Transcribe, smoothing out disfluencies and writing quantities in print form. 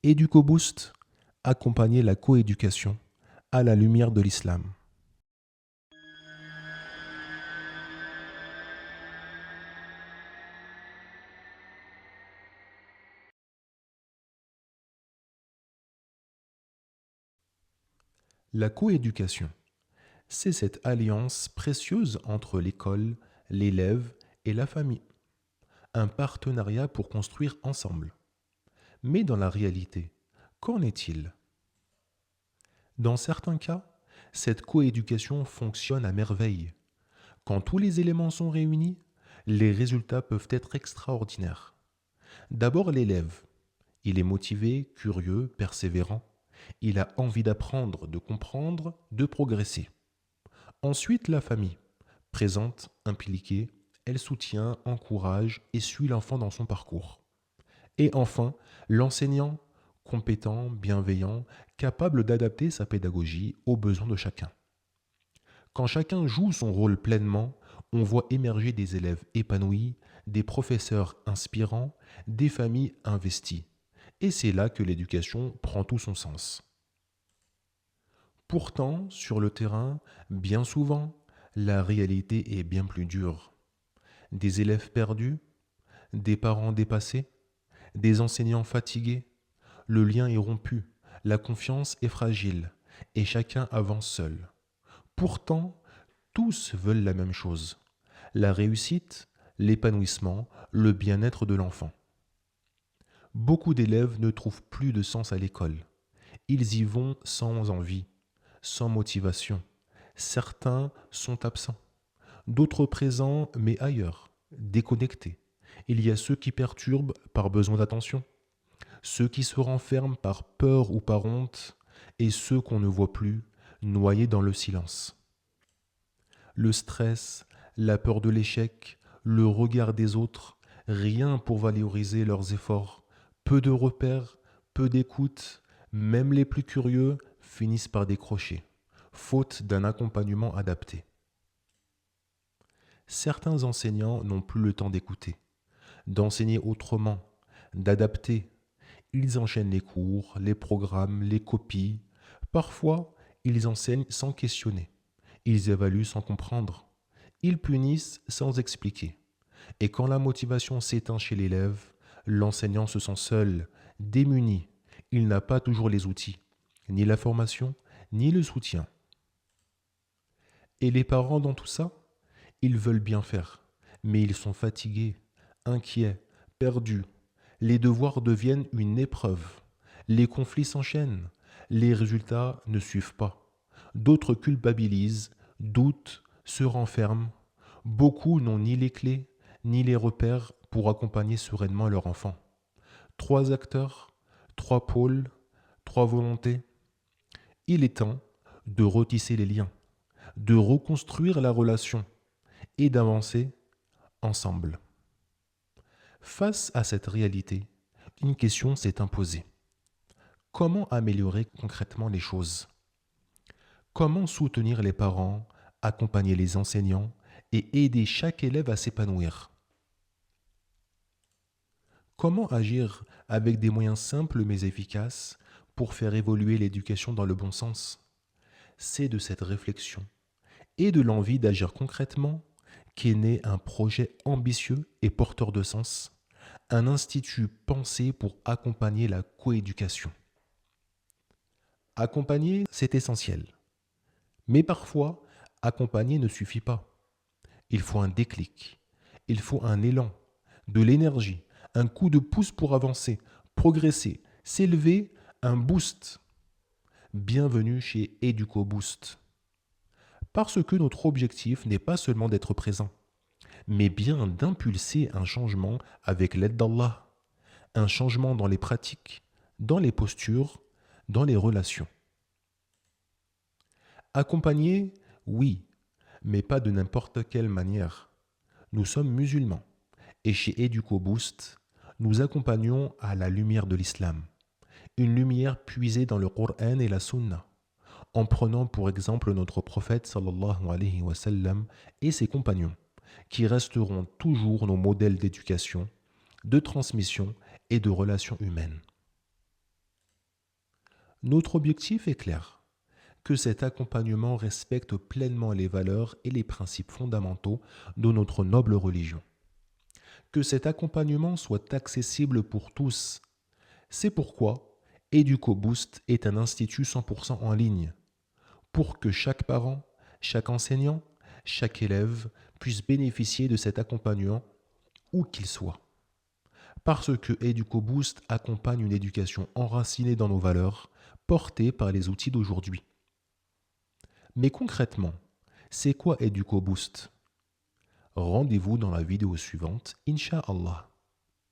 EducoBoost, accompagner la coéducation à la lumière de l'islam. La coéducation, c'est cette alliance précieuse entre l'école, l'élève et la famille. Un partenariat pour construire ensemble. Mais dans la réalité, qu'en est-il? Dans certains cas, cette coéducation fonctionne à merveille. Quand tous les éléments sont réunis, les résultats peuvent être extraordinaires. D'abord l'élève. Il est motivé, curieux, persévérant. Il a envie d'apprendre, de comprendre, de progresser. Ensuite la famille. Présente, impliquée, elle soutient, encourage et suit l'enfant dans son parcours. Et enfin, l'enseignant, compétent, bienveillant, capable d'adapter sa pédagogie aux besoins de chacun. Quand chacun joue son rôle pleinement, on voit émerger des élèves épanouis, des professeurs inspirants, des familles investies. Et c'est là que l'éducation prend tout son sens. Pourtant, sur le terrain, bien souvent, la réalité est bien plus dure. Des élèves perdus, des parents dépassés, des enseignants fatigués, le lien est rompu, la confiance est fragile, et chacun avance seul. Pourtant, tous veulent la même chose, la réussite, l'épanouissement, le bien-être de l'enfant. Beaucoup d'élèves ne trouvent plus de sens à l'école. Ils y vont sans envie, sans motivation. Certains sont absents, d'autres présents mais ailleurs, déconnectés. Il y a ceux qui perturbent par besoin d'attention, ceux qui se renferment par peur ou par honte, et ceux qu'on ne voit plus, noyés dans le silence. Le stress, la peur de l'échec, le regard des autres, rien pour valoriser leurs efforts, peu de repères, peu d'écoute, même les plus curieux finissent par décrocher, faute d'un accompagnement adapté. Certains enseignants n'ont plus le temps d'écouter, d'enseigner autrement, d'adapter. Ils enchaînent les cours, les programmes, les copies. Parfois, ils enseignent sans questionner. Ils évaluent sans comprendre. Ils punissent sans expliquer. Et quand la motivation s'éteint chez l'élève, l'enseignant se sent seul, démuni. Il n'a pas toujours les outils, ni la formation, ni le soutien. Et les parents dans tout ça? Ils veulent bien faire, mais ils sont fatigués, inquiets, perdus. Les devoirs deviennent une épreuve. Les conflits s'enchaînent. Les résultats ne suivent pas. D'autres culpabilisent, doutent, se renferment. Beaucoup n'ont ni les clés, ni les repères pour accompagner sereinement leur enfant. Trois acteurs, trois pôles, trois volontés. Il est temps de retisser les liens, de reconstruire la relation et d'avancer ensemble. Face à cette réalité, une question s'est imposée. Comment améliorer concrètement les choses? Comment soutenir les parents, accompagner les enseignants et aider chaque élève à s'épanouir? Comment agir avec des moyens simples mais efficaces pour faire évoluer l'éducation dans le bon sens? C'est de cette réflexion et de l'envie d'agir concrètement qu'est né un projet ambitieux et porteur de sens, un institut pensé pour accompagner la coéducation. Accompagner, c'est essentiel. Mais parfois, accompagner ne suffit pas. Il faut un déclic, il faut un élan, de l'énergie, un coup de pouce pour avancer, progresser, s'élever, un boost. Bienvenue chez EducoBoost. Parce que notre objectif n'est pas seulement d'être présent, mais bien d'impulser un changement avec l'aide d'Allah, un changement dans les pratiques, dans les postures, dans les relations. Accompagner, oui, mais pas de n'importe quelle manière. Nous sommes musulmans et chez EducoBoost, nous accompagnons à la lumière de l'islam, une lumière puisée dans le Coran et la Sunna, en prenant pour exemple notre prophète sallallahu alayhi wa sallam et ses compagnons, qui resteront toujours nos modèles d'éducation, de transmission et de relations humaines. Notre objectif est clair, que cet accompagnement respecte pleinement les valeurs et les principes fondamentaux de notre noble religion. Que cet accompagnement soit accessible pour tous. C'est pourquoi EducoBoost est un institut 100% en ligne, pour que chaque parent, chaque enseignant, chaque élève puisse bénéficier de cet accompagnement où qu'il soit. Parce que EducoBoost accompagne une éducation enracinée dans nos valeurs, portée par les outils d'aujourd'hui. Mais concrètement, c'est quoi EducoBoost? Rendez-vous dans la vidéo suivante, Inch'Allah.